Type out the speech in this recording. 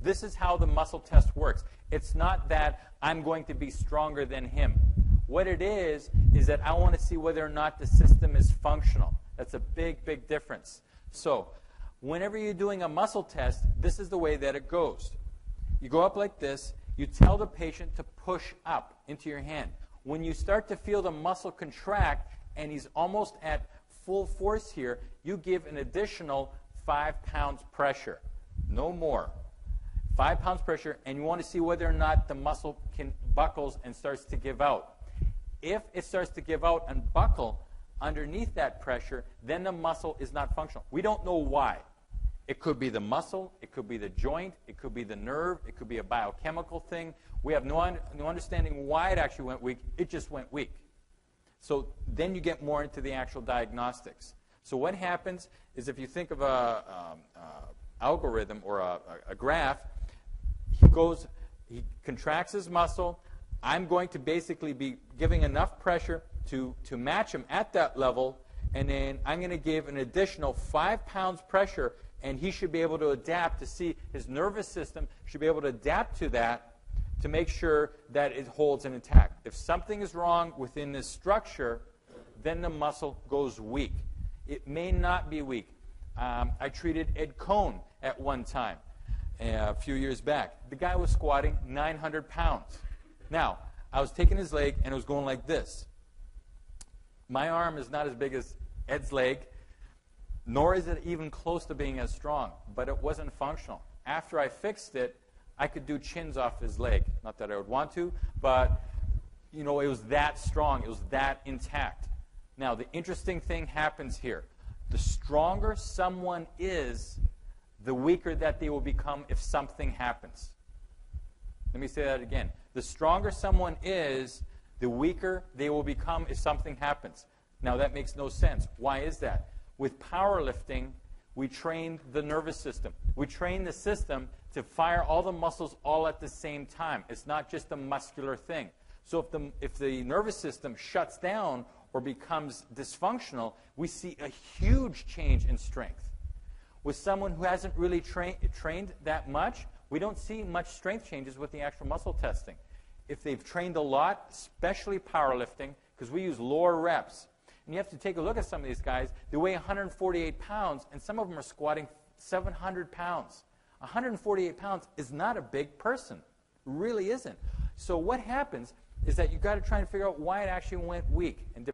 This is how the muscle test works. It's not that I'm going to be stronger than him. What it is that I want to see whether or not the system is functional. That's a big, big difference. So whenever you're doing a muscle test, this is the way that it goes. You go up like this. You tell the patient to push up into your hand. When you start to feel the muscle contract and he's almost at full force here, you give an additional 5 pounds pressure. No more. 5 pounds pressure, and you want to see whether or not the muscle buckles and starts to give out. If it starts to give out and buckle underneath that pressure, then the muscle is not functional. We don't know why. It could be the muscle, it could be the joint, it could be the nerve, it could be a biochemical thing. We have no understanding why it actually went weak. It just went weak. So then you get more into the actual diagnostics. So what happens is if you think of a algorithm or a graph, he contracts his muscle. I'm going to basically be giving enough pressure to match him at that level, and then I'm going to give an additional 5 pounds pressure, and he should be able to adapt to see his nervous system should be able to adapt to that to make sure that it holds it intact. If something is wrong within this structure, then the muscle goes weak. It may not be weak. I treated Ed Cohn at one time a few years back. The guy was squatting 900 pounds. Now, I was taking his leg, and it was going like this. My arm is not as big as Ed's leg, nor is it even close to being as strong, but it wasn't functional. After I fixed it, I could do chins off his leg. Not that I would want to, but it was that strong. It was that intact. Now, the interesting thing happens here. The stronger someone is, the weaker that they will become if something happens. Let me say that again. The stronger someone is, the weaker they will become if something happens. Now, that makes no sense. Why is that? With powerlifting, we train the nervous system. We train the system to fire all the muscles all at the same time. It's not just a muscular thing. So if the nervous system shuts down or becomes dysfunctional, we see a huge change in strength. With someone who hasn't really trained that much, we don't see much strength changes with the actual muscle testing. If they've trained a lot, especially powerlifting, because we use lower reps, and you have to take a look at some of these guys. They weigh 148 pounds, and some of them are squatting 700 pounds. 148 pounds is not a big person. It really isn't. So what happens is that you've got to try and figure out why it actually went weak. And